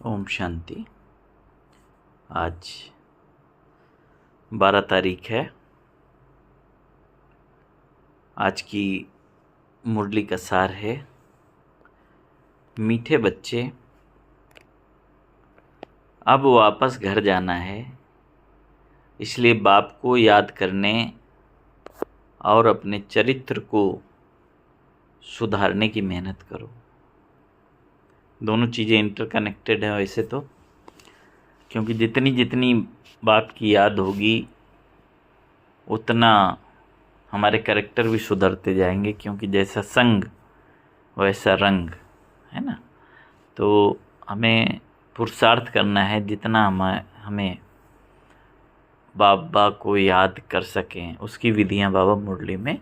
ओम शांति। आज 12 तारीख है। आज की मुरली का सार है, मीठे बच्चे अब वापस घर जाना है, इसलिए बाप को याद करने और अपने चरित्र को सुधारने की मेहनत करो। दोनों चीज़ें इंटरकनेक्टेड हैं वैसे तो, क्योंकि जितनी जितनी बाप की याद होगी उतना हमारे कैरेक्टर भी सुधरते जाएंगे, क्योंकि जैसा संग वैसा रंग है ना। तो हमें पुरुषार्थ करना है, जितना हमें बाबा को याद कर सकें उसकी विधियां बाबा मुरली में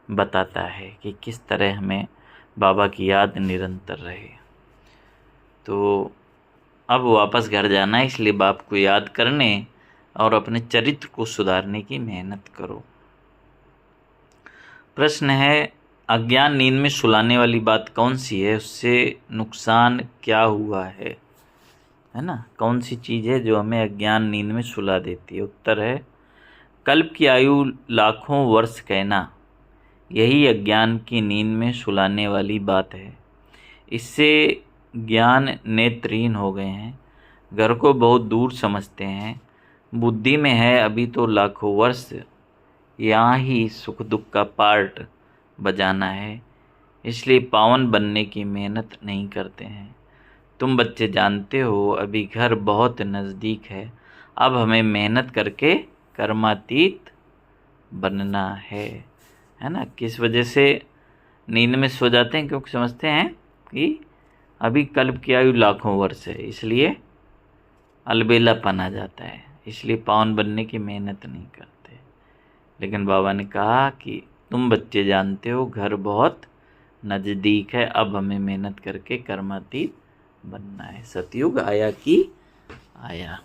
बताता है कि किस तरह हमें बाबा की याद निरंतर रहे। तो अब वापस घर जाना है, इसलिए बाप को याद करने और अपने चरित्र को सुधारने की मेहनत करो। प्रश्न है, अज्ञान नींद में सुलाने वाली बात कौन सी है, उससे नुकसान क्या हुआ है ना। कौन सी चीज़ है जो हमें अज्ञान नींद में सुला देती है। उत्तर है, कल्प की आयु लाखों वर्ष कहना, यही अज्ञान की नींद में सुलाने वाली बात है। इससे ज्ञान नेत्रहीन हो गए हैं, घर को बहुत दूर समझते हैं। बुद्धि में है अभी तो लाखों वर्ष यहाँ ही सुख दुख का पार्ट बजाना है, इसलिए पावन बनने की मेहनत नहीं करते हैं। तुम बच्चे जानते हो अभी घर बहुत नज़दीक है, अब हमें मेहनत करके कर्मातीत बनना है ना। किस वजह से नींद में सो जाते हैं? क्योंकि समझते हैं कि अभी कल्प की आयु लाखों वर्ष है, इसलिए अलबेलापन आ जाता है, इसलिए पावन बनने की मेहनत नहीं करते। लेकिन बाबा ने कहा कि तुम बच्चे जानते हो घर बहुत नज़दीक है, अब हमें मेहनत करके कर्मातीत बनना है। सतयुग आया कि आया।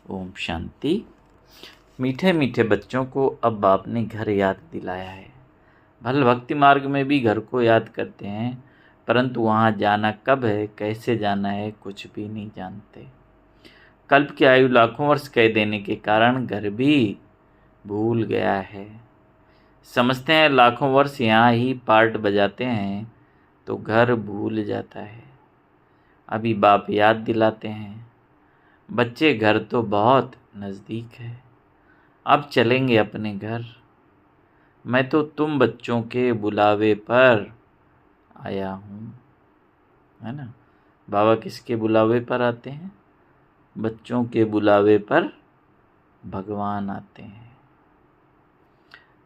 ओम शांति। मीठे मीठे बच्चों को अब बाप ने घर याद दिलाया है। भले भक्ति मार्ग में भी घर को याद करते हैं, परंतु वहाँ जाना कब है, कैसे जाना है, कुछ भी नहीं जानते। कल्प की आयु लाखों वर्ष कह देने के कारण घर भी भूल गया है। समझते हैं लाखों वर्ष यहाँ ही पार्ट बजाते हैं, तो घर भूल जाता है। अभी बाप याद दिलाते हैं, बच्चे घर तो बहुत नज़दीक है, अब चलेंगे अपने घर। मैं तो तुम बच्चों के बुलावे पर आया हूँ, है ना। बाबा किसके बुलावे पर आते हैं? बच्चों के बुलावे पर भगवान आते हैं।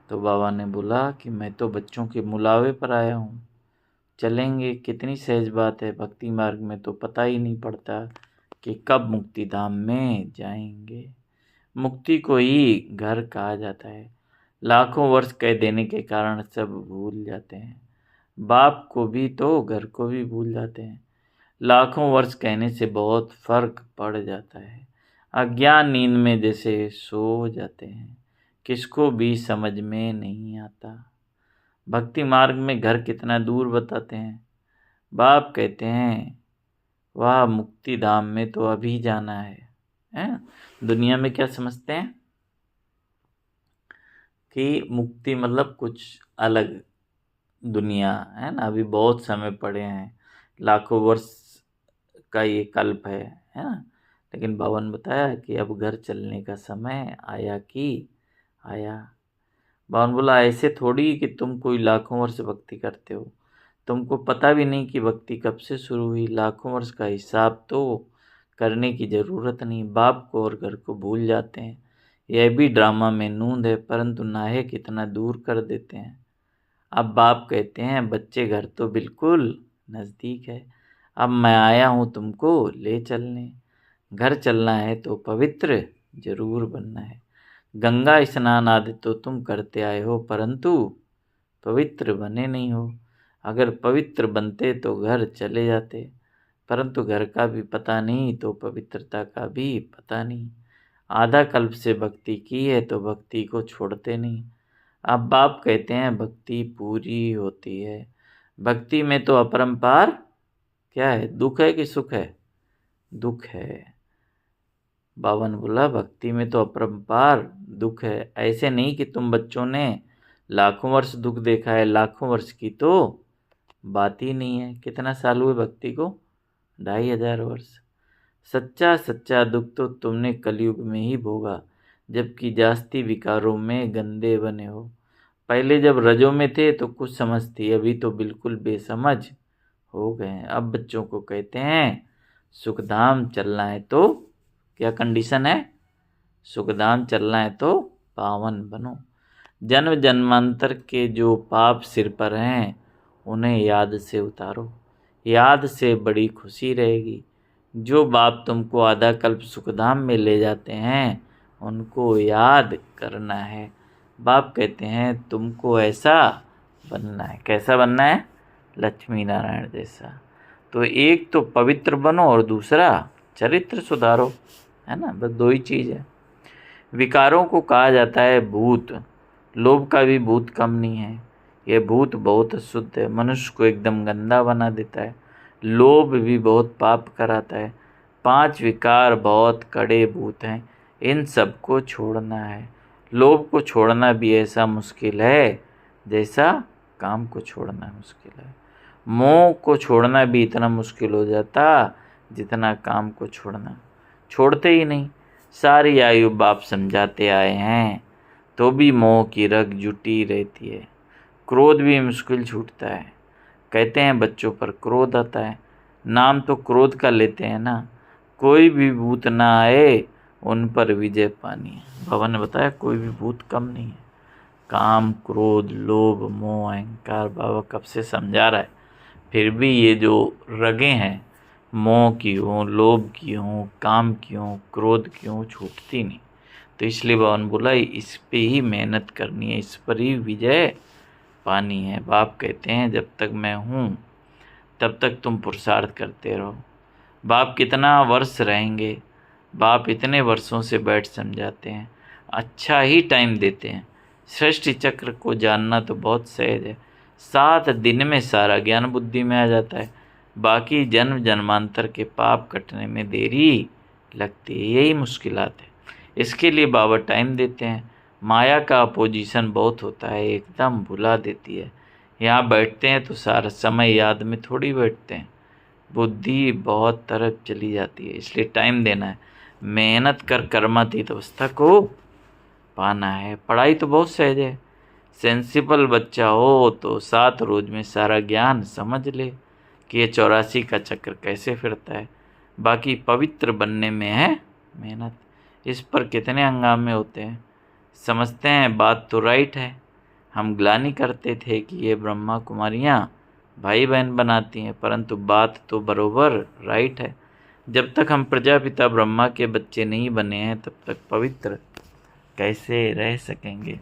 तो बाबा ने बोला कि मैं तो बच्चों के बुलावे पर आया हूँ, चलेंगे। कितनी सहज बात है, भक्ति मार्ग में तो पता ही नहीं पड़ता कि कब मुक्ति धाम में जाएंगे। मुक्ति को ही घर कहा जाता है। लाखों वर्ष कह देने के कारण सब भूल जाते हैं। बाप को भी तो घर को भी भूल जाते हैं। लाखों वर्ष कहने से बहुत फर्क पड़ जाता है। अज्ञान नींद में जैसे सो जाते हैं, किसको भी समझ में नहीं आता। भक्ति मार्ग में घर कितना दूर बताते हैं। बाप कहते हैं वाह मुक्ति धाम में तो अभी जाना है? दुनिया में क्या समझते हैं कि मुक्ति मतलब कुछ अलग दुनिया है ना। अभी बहुत समय पड़े हैं, लाखों वर्ष का ये कल्प है ना। लेकिन बाबा ने बताया कि अब घर चलने का समय आया कि आया। बाबा ने बोला ऐसे थोड़ी कि तुम कोई लाखों वर्ष भक्ति करते हो, तुमको पता भी नहीं कि भक्ति कब से शुरू हुई। लाखों वर्ष का हिसाब तो करने की ज़रूरत नहीं। बाप को और घर को भूल जाते हैं। यह भी ड्रामा में नूंद है, परंतु नायक कितना दूर कर देते हैं। अब बाप कहते हैं बच्चे घर तो बिल्कुल नज़दीक है, अब मैं आया हूँ तुमको ले चलने। घर चलना है तो पवित्र जरूर बनना है। गंगा स्नान आदि तो तुम करते आए हो, परंतु पवित्र बने नहीं हो। अगर पवित्र बनते तो घर चले जाते, परंतु घर का भी पता नहीं तो पवित्रता का भी पता नहीं। आधा कल्प से भक्ति की है तो भक्ति को छोड़ते नहीं। अब बाप कहते हैं भक्ति पूरी होती है। भक्ति में तो अपरंपार क्या है, दुख है कि सुख है? दुख है। बाबा ने बोला भक्ति में तो अपरंपार दुख है। ऐसे नहीं कि तुम बच्चों ने लाखों वर्ष दुख देखा है, लाखों वर्ष की तो बात ही नहीं है। कितना साल हुए भक्ति को? 2500 वर्ष। सच्चा सच्चा दुख तो तुमने कलयुग में ही भोगा, जबकि जास्ती विकारों में गंदे बने हो। पहले जब रजों में थे तो कुछ समझ थी, अभी तो बिल्कुल बेसमझ हो गए हैं। अब बच्चों को कहते हैं सुखधाम चलना है तो क्या कंडीशन है? सुखधाम चलना है तो पावन बनो। जन्म जन्मांतर के जो पाप सिर पर हैं उन्हें याद से उतारो, याद से बड़ी खुशी रहेगी। जो बाप तुमको आधा कल्प सुखधाम में ले जाते हैं उनको याद करना है। बाप कहते हैं तुमको ऐसा बनना है। कैसा बनना है? लक्ष्मी नारायण जैसा। तो एक तो पवित्र बनो और दूसरा चरित्र सुधारो, है ना। बस दो ही चीज़ है। विकारों को कहा जाता है भूत। लोभ का भी भूत कम नहीं है। यह भूत बहुत शुद्ध है, मनुष्य को एकदम गंदा बना देता है। लोभ भी बहुत पाप कराता है। 5 विकार बहुत कड़े भूत हैं, इन सबको छोड़ना है। लोभ को छोड़ना भी ऐसा मुश्किल है जैसा काम को छोड़ना मुश्किल है। मोह को छोड़ना भी इतना मुश्किल हो जाता जितना काम को छोड़ना। छोड़ते ही नहीं। सारी आयु बाप समझाते आए हैं तो भी मोह की रग जुटी रहती है। क्रोध भी मुश्किल छूटता है। कहते हैं बच्चों पर क्रोध आता है, नाम तो क्रोध का लेते हैं ना। कोई भी भूत ना आए उन पर विजय पानी है। बाबा ने बताया कोई भी भूत कम नहीं है। काम, क्रोध, लोभ, मोह, अहंकार बाबा कब से समझा रहा है, फिर भी ये जो रगें हैं मोह की हों, लोभ की हों, काम की हों, क्रोध की हों, छूटती नहीं। तो इसलिए बाबा ने बोला इस पे ही मेहनत करनी है, इस पर ही विजय पानी है। बाप कहते हैं जब तक मैं हूँ तब तक तुम पुरुषार्थ करते रहो। बाप कितना वर्ष रहेंगे? बाप इतने वर्षों से बैठ समझाते हैं, अच्छा ही टाइम देते हैं। सृष्टि चक्र को जानना तो बहुत सहज है। 7 दिन में सारा ज्ञान बुद्धि में आ जाता है। बाकी जन्म जन्मांतर के पाप कटने में देरी लगती है, यही मुश्किलात है। इसके लिए बाबा टाइम देते हैं। माया का अपोजिशन बहुत होता है, एकदम भुला देती है। यहाँ बैठते हैं तो सारा समय याद में थोड़ी बैठते हैं, बुद्धि बहुत तरफ चली जाती है। इसलिए टाइम देना है, मेहनत कर कर्मातीत अवस्था को पाना है। पढ़ाई तो बहुत सहज है। सेंसिबल बच्चा हो तो 7 रोज में सारा ज्ञान समझ ले कि ये 84 का चक्र कैसे फिरता है। बाकी पवित्र बनने में है मेहनत। इस पर कितने हंगामे होते हैं। समझते हैं बात तो राइट है। हम ग्लानि करते थे कि ये ब्रह्मा कुमारियाँ भाई बहन बनाती हैं, परंतु बात तो बरोबर राइट है। जब तक हम प्रजापिता ब्रह्मा के बच्चे नहीं बने हैं तब तक पवित्र कैसे रह सकेंगे।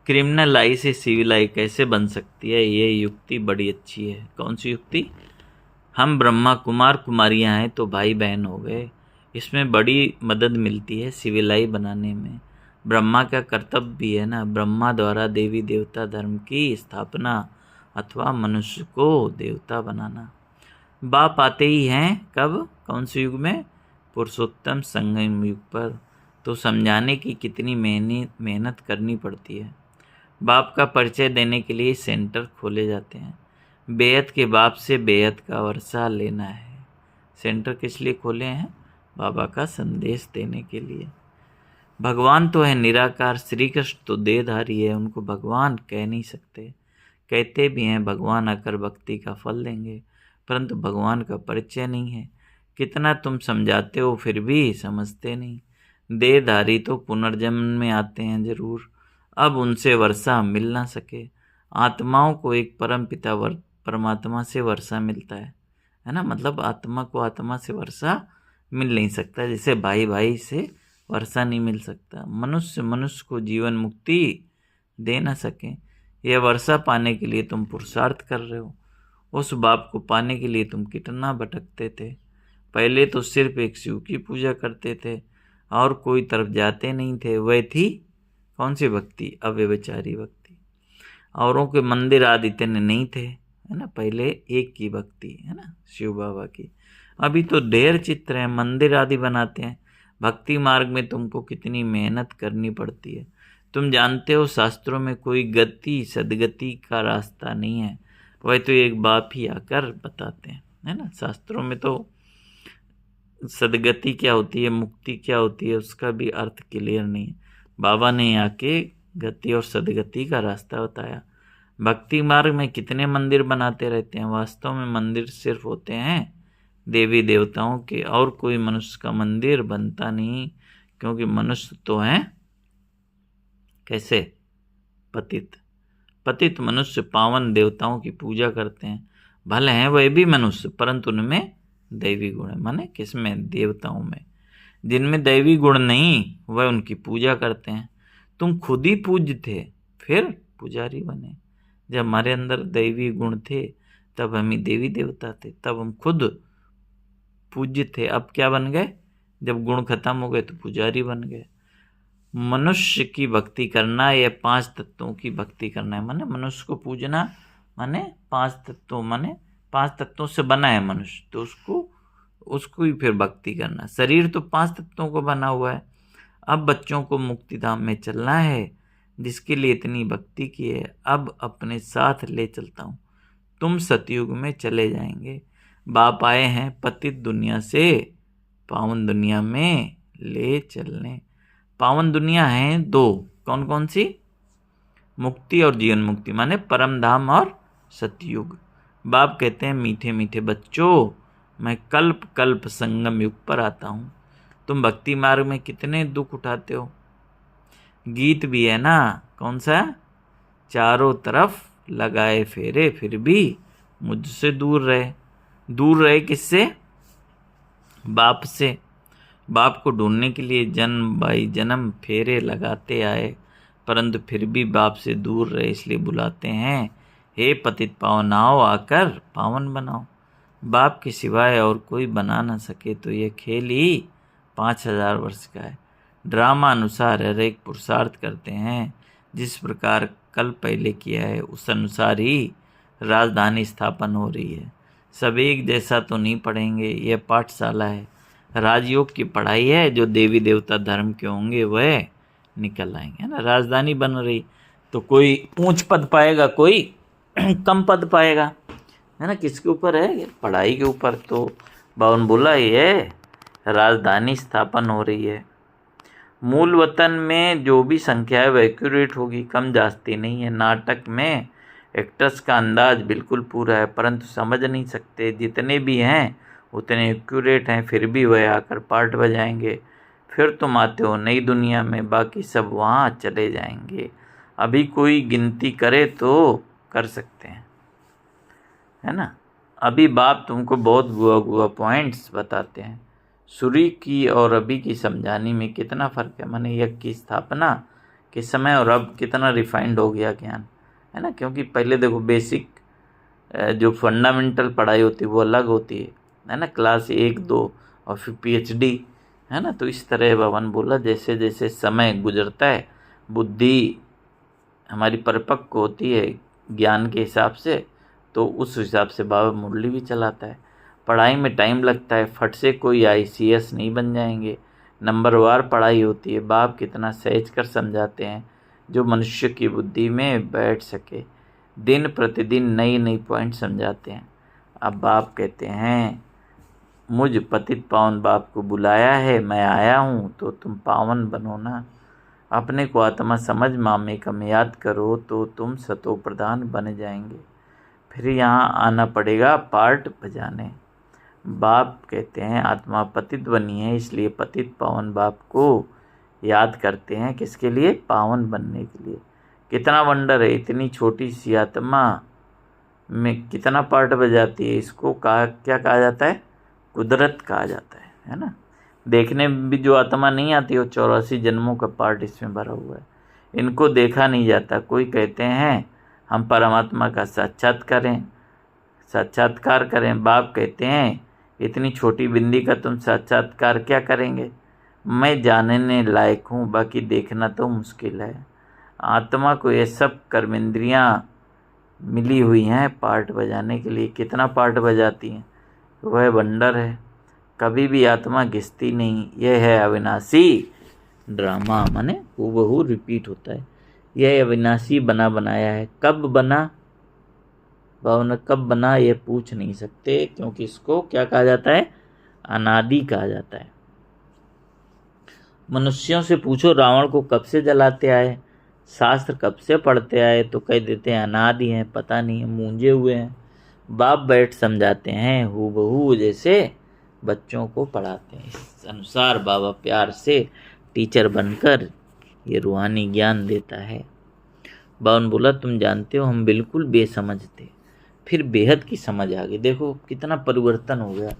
क्रिमिनल आई से सिविल आई कैसे बन सकती है, ये युक्ति बड़ी अच्छी है। कौन सी युक्ति? हम ब्रह्मा कुमार कुमारियाँ हैं तो भाई बहन हो गए। इसमें बड़ी मदद मिलती है सिविल आई बनाने में। ब्रह्मा का कर्तव्य भी है ना, ब्रह्मा द्वारा देवी देवता धर्म की स्थापना अथवा मनुष्य को देवता बनाना। बाप आते ही हैं कब, कौन से युग में? पुरुषोत्तम संगम युग पर। तो समझाने की कितनी मेहनत करनी पड़ती है। बाप का परिचय देने के लिए सेंटर खोले जाते हैं। बेहद के बाप से बेहद का वर्षा लेना है। सेंटर किस लिए खोले हैं? बाबा का संदेश देने के लिए। भगवान तो है निराकार, श्री कृष्ण तो देहधारी है, उनको भगवान कह नहीं सकते। कहते भी हैं भगवान आकर भक्ति का फल देंगे, परंतु भगवान का परिचय नहीं है। कितना तुम समझाते हो फिर भी समझते नहीं। देहधारी तो पुनर्जन्म में आते हैं जरूर, अब उनसे वर्षा मिल ना सके। आत्माओं को एक परम पिता परमात्मा से वर्षा मिलता है ना। मतलब आत्मा को आत्मा से वर्षा मिल नहीं सकता, जैसे भाई भाई से वर्षा नहीं मिल सकता। मनुष्य मनुष्य को जीवन मुक्ति दे ना सके। यह वर्षा पाने के लिए तुम पुरुषार्थ कर रहे हो। उस बाप को पाने के लिए तुम कितना भटकते थे। पहले तो सिर्फ एक शिव की पूजा करते थे और कोई तरफ जाते नहीं थे। वह थी कौन सी भक्ति? अव्यभिचारी भक्ति। औरों के मंदिर आदि इतने नहीं थे, है ना। पहले एक की भक्ति, है ना, शिव बाबा की। अभी तो ढेर चित्र हैं, मंदिर आदि बनाते हैं। भक्ति मार्ग में तुमको कितनी मेहनत करनी पड़ती है। तुम जानते हो शास्त्रों में कोई गति सदगति का रास्ता नहीं है, वह तो एक बाप ही आकर बताते हैं, है ना। शास्त्रों में तो सदगति क्या होती है, मुक्ति क्या होती है, उसका भी अर्थ क्लियर नहीं है। बाबा ने आके गति और सदगति का रास्ता बताया। भक्ति मार्ग में कितने मंदिर बनाते रहते हैं, वास्तव में मंदिर सिर्फ होते हैं देवी देवताओं के, और कोई मनुष्य का मंदिर बनता नहीं, क्योंकि मनुष्य तो हैं कैसे, पतित। पतित मनुष्य पावन देवताओं की पूजा करते हैं। भले हैं वह भी मनुष्य, परंतु उनमें दैवी गुण है। माने किसमें, देवताओं में। जिनमें दैवी गुण नहीं वह उनकी पूजा करते हैं। तुम खुद ही पूज्य थे फिर पुजारी बने। जब हमारे अंदर दैवी गुण थे तब हम ही देवी देवता थे, तब हम खुद पूज्य थे। अब क्या बन गए, जब गुण खत्म हो गए तो पुजारी बन गए। मनुष्य की भक्ति करना या 5 तत्वों की भक्ति करना है। माने मनुष्य को पूजना, माने 5 तत्वों, माने 5 तत्वों से बना है मनुष्य, तो उसको ही फिर भक्ति करना। शरीर तो 5 तत्वों को बना हुआ है। अब बच्चों को मुक्ति धाम में चलना है, जिसके लिए इतनी भक्ति की है, अब अपने साथ ले चलता हूँ। तुम सतयुग में चले जाएंगे। बाप आए हैं पतित दुनिया से पावन दुनिया में ले चलने। पावन दुनिया है 2, कौन कौन सी, मुक्ति और जीवन मुक्ति, माने परम धाम और सतयुग। बाप कहते हैं मीठे मीठे बच्चों, मैं कल्प कल्प संगम युग पर आता हूँ। तुम भक्ति मार्ग में कितने दुख उठाते हो। गीत भी है ना, कौन सा, चारों तरफ लगाए फेरे फिर भी मुझसे दूर रहे। दूर रहे किससे, बाप से। बाप को ढूंढने के लिए जन्म बाई जन्म फेरे लगाते आए, परंतु फिर भी बाप से दूर रहे, इसलिए बुलाते हैं हे पतित पावन आओ, आकर पावन बनाओ। बाप के सिवाय और कोई बना न सके तो ये खेल ही 5000 वर्ष का है। ड्रामा अनुसार हर एक पुरुषार्थ करते हैं, जिस प्रकार कल पहले किया है उस अनुसार ही राजधानी स्थापन हो रही है। सब एक जैसा तो नहीं पढ़ेंगे, यह पाठशाला है। राजयोग की पढ़ाई है, जो देवी देवता धर्म के होंगे वह निकल आएंगे, है ना। राजधानी बन रही तो कोई ऊंच पद पाएगा, कोई कम पद पाएगा, है ना। किसके ऊपर है, पढ़ाई के ऊपर। तो बावन बोला ये राजधानी स्थापन हो रही है। मूल वतन में जो भी संख्या है वह एक्यूरेट होगी, कम जास्ती नहीं है। नाटक में एक्टर्स का अंदाज बिल्कुल पूरा है, परंतु समझ नहीं सकते। जितने भी हैं उतने एक्यूरेट हैं, फिर भी वह आकर पार्ट बजाएंगे। फिर तुम आते हो नई दुनिया में, बाकी सब वहाँ चले जाएंगे। अभी कोई गिनती करे तो कर सकते हैं, है ना। अभी बाप तुमको बहुत गुआ गुआ पॉइंट्स बताते हैं। सूर्य की और अभी की समझाने में कितना फ़र्क है। माने यज्ञ की स्थापना के समय और अब कितना रिफाइंड हो गया ज्ञान, है ना। क्योंकि पहले देखो बेसिक जो फंडामेंटल पढ़ाई होती है वो अलग होती है ना, क्लास 1 2 और फिर PhD, है ना। तो इस तरह भवन बोला, जैसे जैसे समय गुजरता है बुद्धि हमारी परिपक्व होती है ज्ञान के हिसाब से, तो उस हिसाब से बाबा मुरली भी चलाता है। पढ़ाई में टाइम लगता है, फट से कोई ICS नहीं बन जाएंगे। नंबरवार पढ़ाई होती है। बाप कितना सहज कर समझाते हैं, जो मनुष्य की बुद्धि में बैठ सके। दिन प्रतिदिन नई नई पॉइंट समझाते हैं। अब बाप कहते हैं मुझ पतित पावन बाप को बुलाया है, मैं आया हूँ तो तुम पावन बनो ना। अपने को आत्मा समझ मामेकम याद करो तो तुम सतो प्रधान बन जाएंगे। फिर यहाँ आना पड़ेगा पार्ट बजाने। बाप कहते हैं आत्मा पतित बनी है, इसलिए पतित पावन बाप को याद करते हैं। किसके लिए, पावन बनने के लिए। कितना वंडर है, इतनी छोटी सी आत्मा में कितना पार्ट बजाती है। इसको क्या कहा जाता है, कुदरत कहा जाता है ना। देखने में भी जो आत्मा नहीं आती वो 84 जन्मों का पार्ट इसमें भरा हुआ है। इनको देखा नहीं जाता। कोई कहते हैं हम परमात्मा का साक्षात्कार करें। बाप कहते हैं इतनी छोटी बिंदी का तुम साक्षात्कार क्या करेंगे। मैं जानने लायक हूँ, बाकी देखना तो मुश्किल है। आत्मा को ये सब कर्मेंद्रियाँ मिली हुई हैं पार्ट बजाने के लिए। कितना पार्ट बजाती हैं, वह वंडर है। कभी भी आत्मा घिसती नहीं, यह है अविनाशी ड्रामा, माने हूबहू रिपीट होता है। यह अविनाशी बना बनाया है। कब बना भावना, कब बना ये पूछ नहीं सकते, क्योंकि इसको क्या कहा जाता है, अनादि कहा जाता है। मनुष्यों से पूछो रावण को कब से जलाते आए, शास्त्र कब से पढ़ते आए, तो कह देते हैं अनादि हैं, पता नहीं है, मूंझे हुए हैं। बाप बैठ समझाते हैं हूबहू जैसे बच्चों को पढ़ाते हैं। इस अनुसार बाबा प्यार से टीचर बनकर ये रूहानी ज्ञान देता है। बाबा ने बोला तुम जानते हो हम बिल्कुल बेसमझ थे, फिर बेहद की समझ आ गई। देखो कितना परिवर्तन हो गया,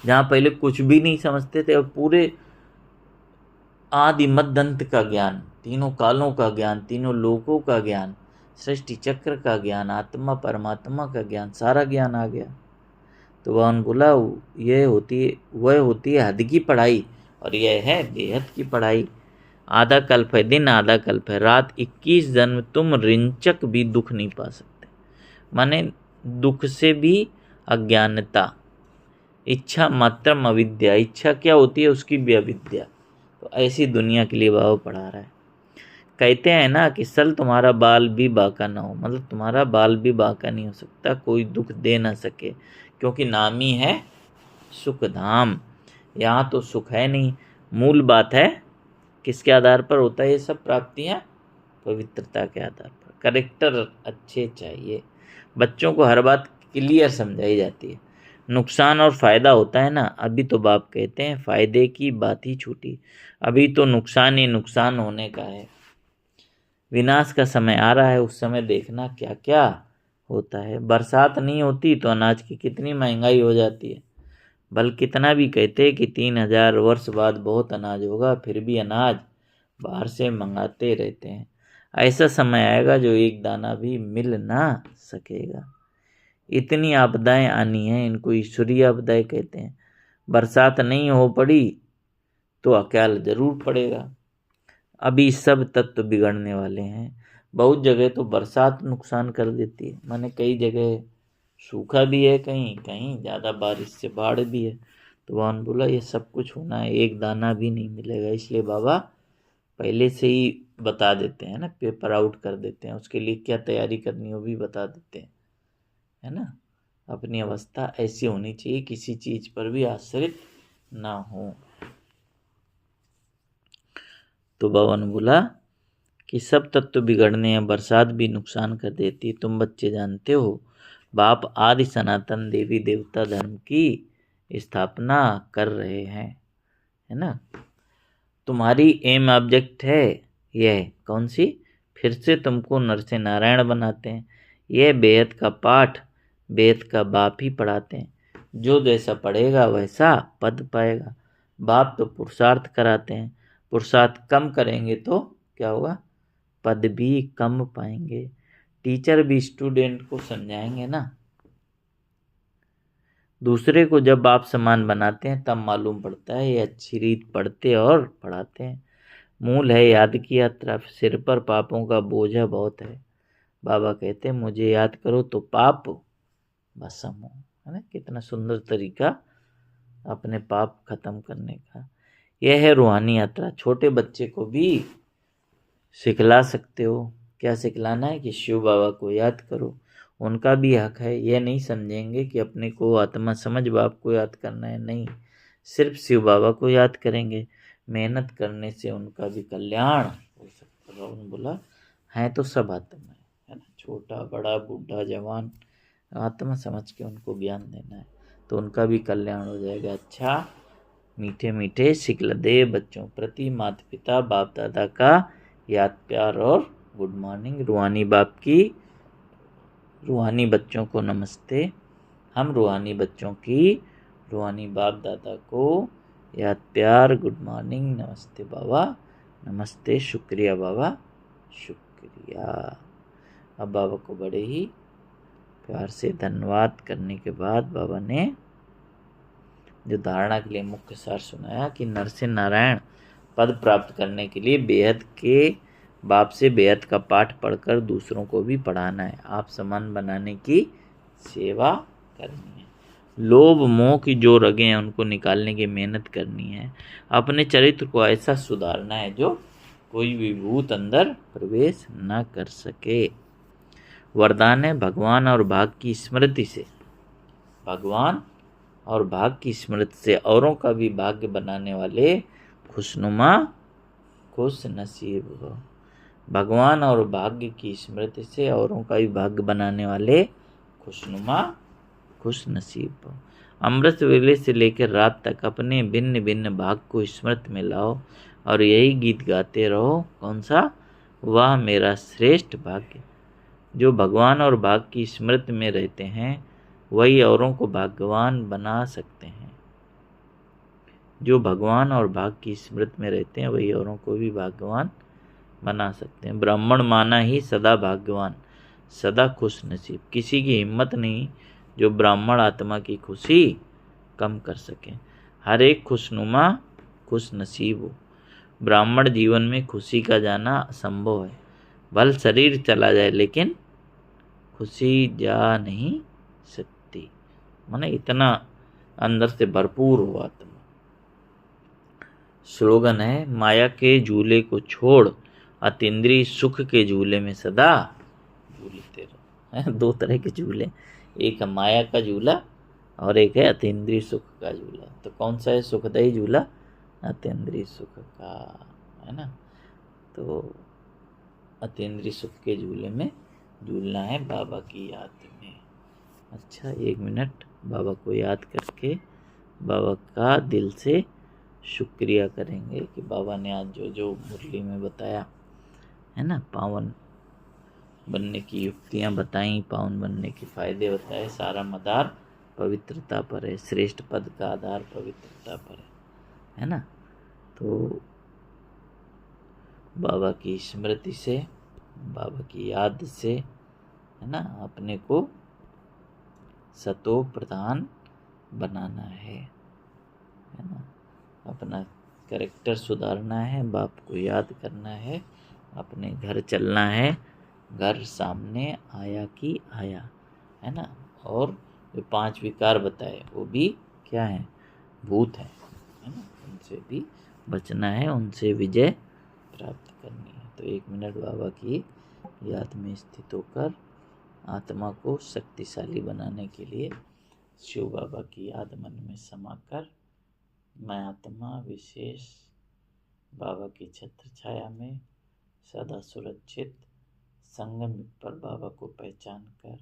जहाँ पहले कुछ भी नहीं समझते थे अब पूरे आदि मध्य अंत का ज्ञान, तीनों कालों का ज्ञान, तीनों लोकों का ज्ञान, सृष्टि चक्र का ज्ञान, आत्मा परमात्मा का ज्ञान, सारा ज्ञान आ गया। तो भगवान बोला वह होती है हद की पढ़ाई और यह है बेहद की पढ़ाई। आधा कल्प है दिन, आधा कल्प है रात, 21 जन्म तुम रिंचक भी दुख नहीं पा सकते। माने दुख से भी अज्ञानता, इच्छा मात्रम अविद्या, इच्छा क्या होती है उसकी भी अविद्या। तो ऐसी दुनिया के लिए बाबा पढ़ा रहा है। कहते हैं ना कि सल तुम्हारा बाल भी बाका ना हो, मतलब तुम्हारा बाल भी बाका नहीं हो सकता, कोई दुख दे ना सके, क्योंकि नाम ही है सुख धाम। यहाँ तो सुख है नहीं। मूल बात है किसके आधार पर होता है ये सब प्राप्तियाँ, पवित्रता के आधार पर। करेक्टर अच्छे चाहिए। बच्चों को हर बात क्लियर समझाई जाती है। नुकसान और फ़ायदा होता है ना, अभी तो बाप कहते हैं फ़ायदे की बात ही छूटी, अभी तो नुकसान ही नुकसान होने का है। विनाश का समय आ रहा है, उस समय देखना क्या क्या होता है। बरसात नहीं होती तो अनाज की कितनी महंगाई हो जाती है। बल्कि कितना भी कहते हैं कि 3000 वर्ष बाद बहुत अनाज होगा, फिर भी अनाज बाहर से मंगाते रहते हैं। ऐसा समय आएगा जो एक दाना भी मिल ना सकेगा। इतनी आपदाएं आनी हैं, इनको ईश्वरीय आपदाएं कहते हैं। बरसात नहीं हो पड़ी तो अकाल जरूर पड़ेगा। अभी सब तत्व बिगड़ने वाले हैं। बहुत जगह तो बरसात नुकसान कर देती है, माने कई जगह सूखा भी है, कहीं कहीं ज़्यादा बारिश से बाढ़ भी है। तो भगवान बोला ये सब कुछ होना है, एक दाना भी नहीं मिलेगा। इसलिए बाबा पहले से ही बता देते हैं ना, पेपर आउट कर देते हैं, उसके लिए क्या तैयारी करनी हो भी बता देते हैं, है ना। अपनी अवस्था ऐसी होनी चाहिए, किसी चीज़ पर भी आश्रित ना हो। तो बाबा ने बोला कि सब तत्व बिगड़ने हैं, बरसात भी नुकसान कर देती है। तुम बच्चे जानते हो बाप आदि सनातन देवी देवता धर्म की स्थापना कर रहे हैं, है ना। तुम्हारी एम ऑब्जेक्ट है यह कौन सी, फिर से तुमको नर से नारायण बनाते हैं। यह बेहद का पाठ बेहद का बाप ही पढ़ाते हैं। जो जैसा पढ़ेगा वैसा पद पाएगा। बाप तो पुरुषार्थ कराते हैं, पुरुषार्थ कम करेंगे तो क्या होगा, पद भी कम पाएंगे। टीचर भी स्टूडेंट को समझाएंगे ना। दूसरे को जब आप समान बनाते हैं तब मालूम पड़ता है ये अच्छी रीत पढ़ते और पढ़ाते हैं। मूल है याद की यात्रा, सिर पर पापों का बोझा बहुत है। बाबा कहते हैं मुझे याद करो तो पाप भस्म हो, है ना। कितना सुंदर तरीका अपने पाप खत्म करने का। यह है रूहानी यात्रा। छोटे बच्चे को भी सिखला सकते हो। क्या सिखलाना है कि शिव बाबा को याद करो, उनका भी हक है। यह नहीं समझेंगे कि अपने को आत्मा समझ बाप को याद करना है, नहीं, सिर्फ शिव बाबा को याद करेंगे। मेहनत करने से उनका भी कल्याण हो सकता है। उन्होंने बोला है तो सब आत्मा है ना, छोटा बड़ा बूढ़ा जवान, आत्मा समझ के उनको ज्ञान देना है तो उनका भी कल्याण हो जाएगा। अच्छा, मीठे मीठे शिकलदेव बच्चों प्रति माता पिता बाप दादा का याद प्यार और गुड मॉर्निंग। रूहानी बाप की रूहानी बच्चों को नमस्ते। हम रूहानी बच्चों की रूहानी बाप दादा को याद प्यार गुड मॉर्निंग, नमस्ते बाबा, नमस्ते, शुक्रिया बाबा, शुक्रिया। अब बाबा को बड़े ही प्यार से धन्यवाद करने के बाद बाबा ने जो धारणा के लिए मुख्य सार सुनाया कि नर से नारायण पद प्राप्त करने के लिए बेहद के बाप से बेहद का पाठ पढ़कर दूसरों को भी पढ़ाना है। आप समान बनाने की सेवा करनी है। लोभ मोह की जो रगें हैं उनको निकालने की मेहनत करनी है। अपने चरित्र को ऐसा सुधारना है जो कोई भी भूत अंदर प्रवेश न कर सके। वरदान है भगवान और भाग की स्मृति से, भगवान और भाग की स्मृति से औरों का भी भाग्य बनाने वाले खुशनुमा खुश नसीब हो। भगवान और भाग्य की स्मृति से औरों का भी भाग्य बनाने वाले खुशनुमा खुश नसीब हो। अमृत वेले से लेकर रात तक अपने भिन्न भिन्न भाग को स्मृति में लाओ और यही गीत गाते रहो। कौन सा? वह मेरा श्रेष्ठ भाग्य। जो भगवान और भाग की स्मृति में रहते हैं वही औरों को भाग्यवान बना सकते हैं। जो भगवान और भाग की स्मृति में रहते हैं वही औरों को भी भाग्यवान बना सकते हैं। ब्राह्मण माना ही सदा भाग्यवान, सदा खुश नसीब। किसी की हिम्मत नहीं जो ब्राह्मण आत्मा की खुशी कम कर सके। हर एक खुशनुमा खुश नसीब हो। ब्राह्मण जीवन में खुशी का जाना असंभव है। भल शरीर चला जाए लेकिन खुशी जा नहीं सकती। माने इतना अंदर से भरपूर हो आत्मा। स्लोगन है माया के झूले को छोड़ अतीन्द्रिय सुख के झूले में सदा झूलते रहो। दो तरह के झूले, एक है माया का झूला और एक है अतीन्द्रिय सुख का झूला। तो कौन सा है सुखदायी झूला? अतीन्द्रिय सुख का, है ना। तो अतीन्द्रिय सुख के झूले में झूलना है बाबा की याद में। अच्छा, 1 मिनट बाबा को याद करके बाबा का दिल से शुक्रिया करेंगे कि बाबा ने आज जो जो मुरली में बताया है ना, पावन बनने की युक्तियाँ बताई, पावन बनने के फायदे बताए, सारा मदार पवित्रता पर है। श्रेष्ठ पद का आधार पवित्रता पर है ना। तो बाबा की स्मृति से, बाबा की याद से, है ना, अपने को सतो प्रधान बनाना है ना। अपना कैरेक्टर सुधारना है, बाप को याद करना है, अपने घर चलना है। घर सामने आया कि आया, है ना। और जो 5 विकार बताए वो भी क्या है? भूत है ना। उनसे भी बचना है, उनसे विजय प्राप्त करनी है। तो 1 मिनट बाबा की याद में स्थित होकर आत्मा को शक्तिशाली बनाने के लिए शिव बाबा की याद मन में समाकर मैं आत्मा विशेष बाबा की छत्र छाया में सदा सुरक्षित संगम पर बाबा को पहचान कर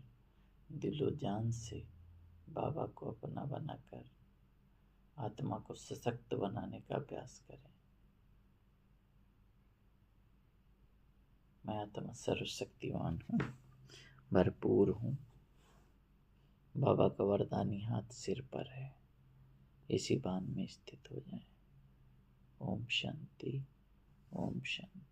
दिलो जान से बाबा को अपना बनाकर आत्मा को सशक्त बनाने का अभ्यास करें। मैं आत्मा सर्वशक्तिवान हूँ, भरपूर हूँ। बाबा का वरदानी हाथ सिर पर है। इसी भान में स्थित हो जाएं। ओम शांति, ओम शांति।